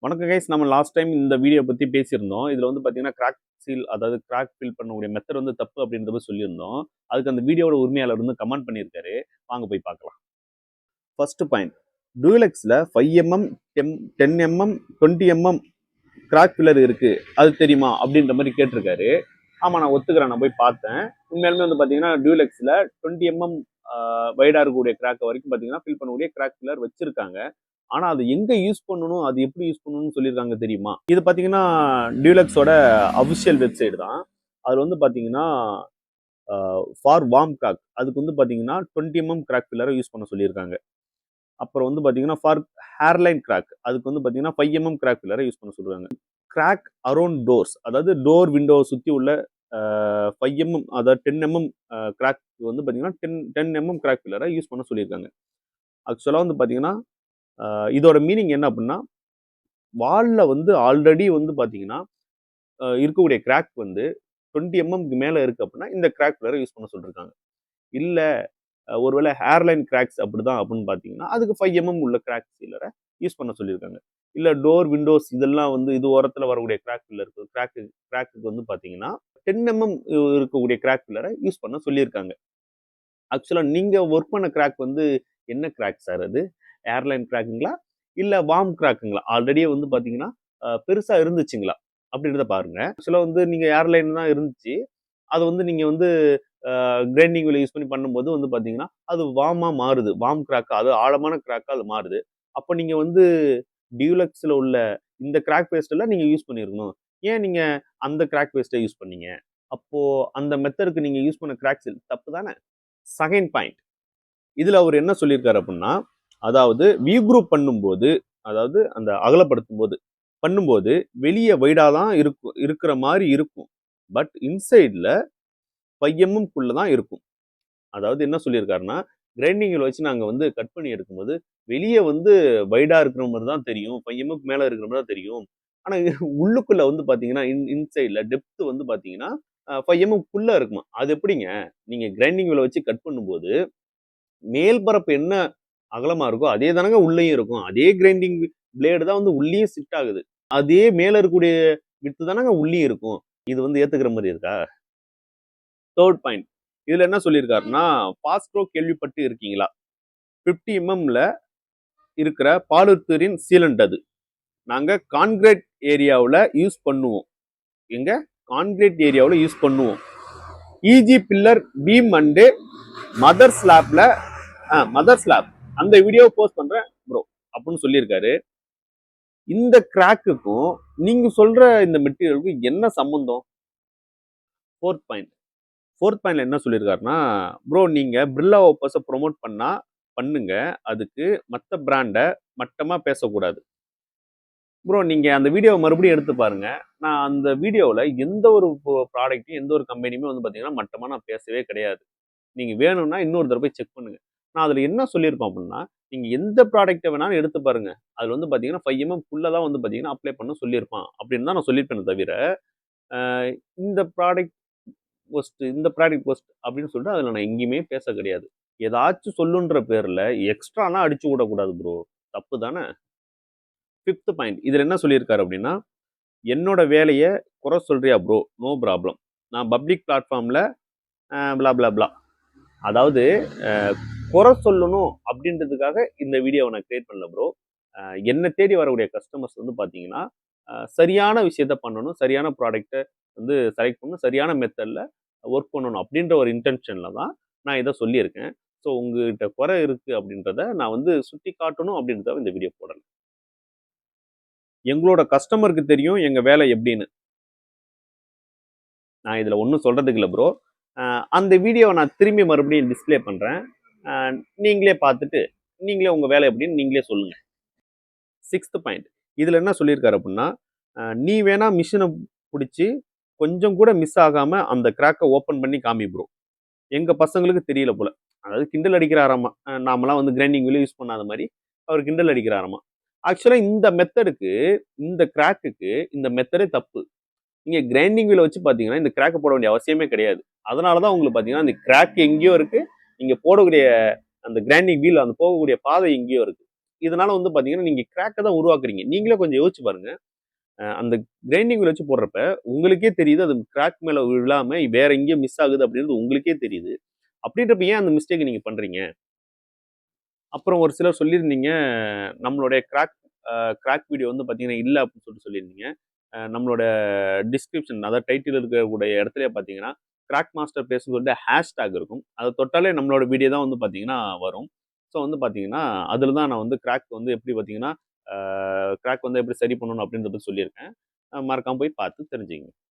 வணக்கம் கைஸ். நம்ம last time இந்த வீடியோ பற்றி பேசியிருந்தோம். இதில் வந்து பார்த்தீங்கன்னா கிராக் சீல், அதாவது கிராக் ஃபில் பண்ணக்கூடிய மெத்தட் வந்து தப்பு அப்படின்றத சொல்லியிருந்தோம். அதுக்கு அந்த வீடியோட உரிமையாளர் வந்து கமெண்ட் பண்ணியிருக்காரு. வாங்க போய் பார்க்கலாம். ஃபர்ஸ்ட் பாயிண்ட், டூயலெக்ஸில் 5mm 10mm 20mm crack filler இருக்குது, அது தெரியுமா அப்படின்ற மாதிரி கேட்டிருக்காரு. ஆமாம், நான் ஒத்துக்கிறேன், நான் போய் பார்த்தேன். உண்மையாலுமே வந்து பார்த்தீங்கன்னா டூயலெக்ஸில் 20mm வைடாக இருக்கக்கூடிய கிராக்கை வரைக்கும் பார்த்தீங்கன்னா ஃபில் பண்ணக்கூடிய கிராக் ஃபில்லர் வச்சுருக்காங்க. ஆனா அது எங்க யூஸ் பண்ணணும், அது எப்படி யூஸ் பண்ணணும்னு சொல்லியிருக்காங்க தெரியுமா? இது பாத்தீங்கன்னா டியூலக்ஸோட அபிஷியல் வெப்சைட் தான். அதுல வந்து பாத்தீங்கன்னா ஃபார் வார்ம் கிராக் அதுக்கு வந்து பாத்தீங்கன்னா 20mm கிராக் ஃபில்லரை யூஸ் பண்ண சொல்லியிருக்காங்க. அப்புறம் வந்து பாத்தீங்கன்னா ஃபார் ஹேர்லைன் கிராக் அதுக்கு வந்து பாத்தீங்கன்னா 5mm கிராக் ஃபில்லரை யூஸ் பண்ண சொல்றாங்க. கிராக் அரௌண்ட் டோர்ஸ், அதாவது டோர் விண்டோவை சுத்தி உள்ள 5mm அதாவது 10mm கிராக் வந்து பாத்தீங்கன்னா 10mm கிராக் ஃபில்லரை யூஸ் பண்ண சொல்லியிருக்காங்க. ஆக்சுவலா வந்து பாத்தீங்கன்னா இதோட மீனிங் என்ன அப்படின்னா, வால்ல வந்து ஆல்ரெடி வந்து பாத்தீங்கன்னா இருக்கக்கூடிய கிராக் வந்து 20mm மேல இருக்கு அப்படின்னா இந்த கிராக் ஃபில்லரை யூஸ் பண்ண சொல்லிருக்காங்க. இல்ல ஒருவேளை ஹேர்லைன் கிராக்ஸ் அப்படிதான் அப்படின்னு பாத்தீங்கன்னா அதுக்கு 5mm உள்ள கிராக் ஃபில்லரை யூஸ் பண்ண சொல்லியிருக்காங்க. இல்ல டோர் விண்டோஸ் இதெல்லாம் வந்து இது ஓரத்துல வரக்கூடிய கிராக் ஃபில்லர் கிராக்கு வந்து பாத்தீங்கன்னா 10mm இருக்கக்கூடிய கிராக் ஃபில்லரை யூஸ் பண்ண சொல்லியிருக்காங்க. ஆக்சுவலா நீங்க ஒர்க் பண்ண கிராக் வந்து என்ன கிராக் சார்? அது ஏர்லைன் கிராக்குங்களா இல்ல வார்ம் கிராக்குங்களா? ஆல்ரெடியே வந்து பாத்தீங்கன்னா பெருசா இருந்துச்சுங்களா அப்படின்றத பாருங்க. ஆக்சுவலா வந்து நீங்க ஏர்லைன் தான் இருந்துச்சு, அது வந்து நீங்க வந்து கிரைண்டிங் வீல் யூஸ் பண்ணி பண்ணும்போது வந்து பாத்தீங்கன்னா அது வார்மா மாறுது, வார்ம் கிராக்கா, அது ஆழமான கிராக்கா அது மாறுது. அப்ப நீங்க வந்து டியூலக்ஸ்ல உள்ள இந்த கிராக் பேஸ்ட்ல நீங்க யூஸ் பண்ணிருக்கணும். ஏன் நீங்க அந்த கிராக் பேஸ்ட்டை யூஸ் பண்ணீங்க? அப்போ அந்த மெத்தடுக்கு நீங்க யூஸ் பண்ண கிராக்ஸ் தப்பு தானே? செகண்ட் பாயிண்ட், இதுல அவர் என்ன சொல்லியிருக்காரு அப்படின்னா, அதாவது வியூ குரூப் பண்ணும்போது, அதாவது அந்த அகலப்படுத்தும் பண்ணும்போது வெளியே வைடா தான் இருக்கிற மாதிரி இருக்கும். பட் இன்சைட்ல 5mm தான் இருக்கும். அதாவது என்ன சொல்லியிருக்காருன்னா, கிரைண்டிங்கில் வச்சு நாங்கள் வந்து கட் பண்ணி எடுக்கும்போது வெளியே வந்து வைடா இருக்கிற மாதிரி தான் தெரியும், 5mm மேல இருக்கிற மாதிரி தான் தெரியும். ஆனா உள்ளுக்குள்ள வந்து பாத்தீங்கன்னா இன்சைட்ல டெப்த் வந்து பாத்தீங்கன்னா 5mm இருக்குமா. அது எப்படிங்க? நீங்க கிரைண்டிங் வீலை வச்சு கட் பண்ணும்போது மேல் பரப்பு என்ன அகலமா இருக்கோ அதே தானங்க உள்ளேயும் இருக்கும். அதே கிரைண்டிங் பிளேடு தான் வந்து உள்ளேயும் சிட் ஆகுது. அதே மேல இருக்கக்கூடிய வித்து தானங்க உள்ளேயும் இருக்கும். இது வந்து ஏத்துக்கிற மாதிரி இருக்கா? தேர்ட் பாயிண்ட், இதுல என்ன சொல்லியிருக்காருன்னா, பாஸ்ட்ரோ கேள்விப்பட்டு இருக்கீங்களா? 50mm இருக்கிற பாலித்தீரின் சீலண்ட் அது நாங்க கான்கிரீட் ஏரியாவில் யூஸ் பண்ணுவோம். எங்க கான்கிரீட் ஏரியாவில் யூஸ் பண்ணுவோம். இஜி பில்லர் பீம் அண்டு மதர் ஸ்லாப்ல அந்த வீடியோ போஸ்ட் பண்றேன் ப்ரோ அப்படின்னு சொல்லியிருக்காரு. இந்த கிராக்குக்கும் நீங்க சொல்ற இந்த மெட்டீரியலுக்கும் என்ன சம்பந்தம்? ஃபோர்த் பாயிண்ட்ல என்ன சொல்லியிருக்காருன்னா, ப்ரோ நீங்க பிர்லா ஓப்பஸை ப்ரொமோட் பண்ணுங்க, அதுக்கு மற்ற பிராண்டை மட்டமா பேசக்கூடாது. ப்ரோ நீங்க அந்த வீடியோவை மறுபடியும் எடுத்து பாருங்க. நான் அந்த வீடியோவில் எந்த ஒரு ப்ராடக்ட்டையும் எந்த ஒரு கம்பெனியுமே வந்து பார்த்தீங்கன்னா மட்டமா நான் பேசவே கிடையாது. நீங்க வேணும்னா இன்னொரு தடவை போய் செக் பண்ணுங்க. நான் அதுல என்ன சொல்லியிருப்பேன் அப்படின்னா, நீங்க எந்த ப்ராடக்ட்டை வேணாலும் எடுத்து பாருங்க, அதுல வந்து பாத்தீங்கன்னா 5mm தான் வந்து பாத்தீங்கன்னா அப்ளை பண்ண சொல்லியிருப்பான் அப்படின்னு தான் நான் சொல்லியிருப்பேன். தவிர இந்த ப்ராடக்ட் ஒஸ்ட் அப்படின்னு சொல்லிட்டு அதுல நான் எங்கேயுமே பேச கிடையாது. ஏதாச்சும் சொல்லுன்ற பேர்ல எக்ஸ்ட்ரானா அடிச்சு விடக்கூடாது ப்ரோ, தப்பு தானே? ஃபிஃப்த் பாயிண்ட், இதுல என்ன சொல்லியிருக்காரு அப்படின்னா, என்னோட வேலையை குறை சொல்றியா ப்ரோ, நோ ப்ராப்ளம், நான் பப்ளிக் பிளாட்ஃபார்ம்ல பிளா பிளா பிளா, அதாவது குறை சொல்லணும் அப்படின்றதுக்காக இந்த வீடியோவை நான் கிரியேட் பண்ணல ப்ரோ. என்னை தேடி வரக்கூடிய கஸ்டமர்ஸ் வந்து பார்த்தீங்கன்னா சரியான விஷயத்த பண்ணணும், சரியான ப்ராடக்டை வந்து செலக்ட் பண்ணணும், சரியான மெத்தடில் ஒர்க் பண்ணணும் அப்படின்ற ஒரு இன்டென்ஷனில் தான் நான் இதை சொல்லியிருக்கேன். ஸோ உங்ககிட்ட குறை இருக்குது அப்படின்றத நான் வந்து சுட்டி காட்டணும் அப்படின்றத இந்த வீடியோ போடலை. எங்களோட கஸ்டமருக்கு தெரியும் எங்கள் வேலை எப்படின்னு. நான் இதில் ஒன்றும் சொல்கிறதுக்கு இல்லை ப்ரோ. அந்த வீடியோவை நான் திரும்பி மறுபடியும் டிஸ்பிளே பண்ணுறேன், நீங்களே பார்த்துட்டு நீங்களே உங்கள் வேலை எப்படின்னு நீங்களே சொல்லுங்கள். சிக்ஸ்த் பாயிண்ட், இதில் என்ன சொல்லியிருக்காரு அப்படின்னா, நீ வேணா மிஷினை பிடிச்சி கொஞ்சம் கூட மிஸ் ஆகாமல் அந்த கிராக்கை ஓப்பன் பண்ணி காமி ப்ரோ, எங்கள் பசங்களுக்கு தெரியல போல. அதாவது கிண்டல் அடிக்கிறாராமா, நாமெல்லாம் வந்து கிரைண்டிங் வீல் யூஸ் பண்ணாத மாதிரி அவர் கிண்டல் அடிக்கிறாராமா. ஆக்சுவலாக இந்த மெத்தடுக்கு, இந்த கிராக்குக்கு இந்த மெத்தடே தப்பு. நீங்கள் கிரைண்டிங் வீலை வச்சு பார்த்தீங்கன்னா இந்த கிராக்கை போட வேண்டிய அவசியமே கிடையாது. அதனால தான் உங்களுக்கு பார்த்தீங்கன்னா அந்த கிராக் எங்கேயோ இருக்குது, நீங்கள் போடக்கூடிய அந்த கிரைண்டிங் வீல் அந்த போகக்கூடிய பாதை எங்கேயோ இருக்குது. இதனால வந்து பார்த்தீங்கன்னா, நீங்க கிராக்க தான் உருவாக்குறீங்க. நீங்களே கொஞ்சம் யோசிச்சு பாருங்க. அந்த கிரைண்டிங் வீல் வச்சு போடுறப்ப, உங்களுக்கே தெரியுது அது கிராக் மேல விழாம வேற எங்கேயோ மிஸ் ஆகுது அப்படின்றது உங்களுக்கே தெரியுது. அப்படின்றப்ப ஏன் அந்த மிஸ்டேக்க நீங்க பண்றீங்க? அப்புறம் ஒரு சிலர் சொல்லியிருந்தீங்க, நம்மளுடைய கிராக் வீடியோ வந்து பார்த்தீங்கன்னா, இல்ல அப்படின்னு சொல்லியிருந்தீங்க. நம்மளோட டிஸ்கிரிப்ஷன் அதாவது டைட்டில் இருக்கக்கூடிய இடத்துலயே பார்த்தீங்கன்னா, கிராக் மாஸ்டர் பேஸ்ன்னு சொல்லிட்டு ஹேஷ்டேக் இருக்கும். அத தொட்டாலே நம்மளோட வீடியோ தான் வந்து பார்த்தீங்கன்னா வரும். ஸோ வந்து பார்த்தீங்கன்னா, அதில தான் நான் வந்து கிராக் வந்து எப்படி பார்த்தீங்கன்னா, கிராக் வந்து எப்படி சரி பண்ணணும் அப்படின்றத சொல்லியிருக்கேன். மறக்காம போய் பார்த்து தெரிஞ்சுக்கங்க.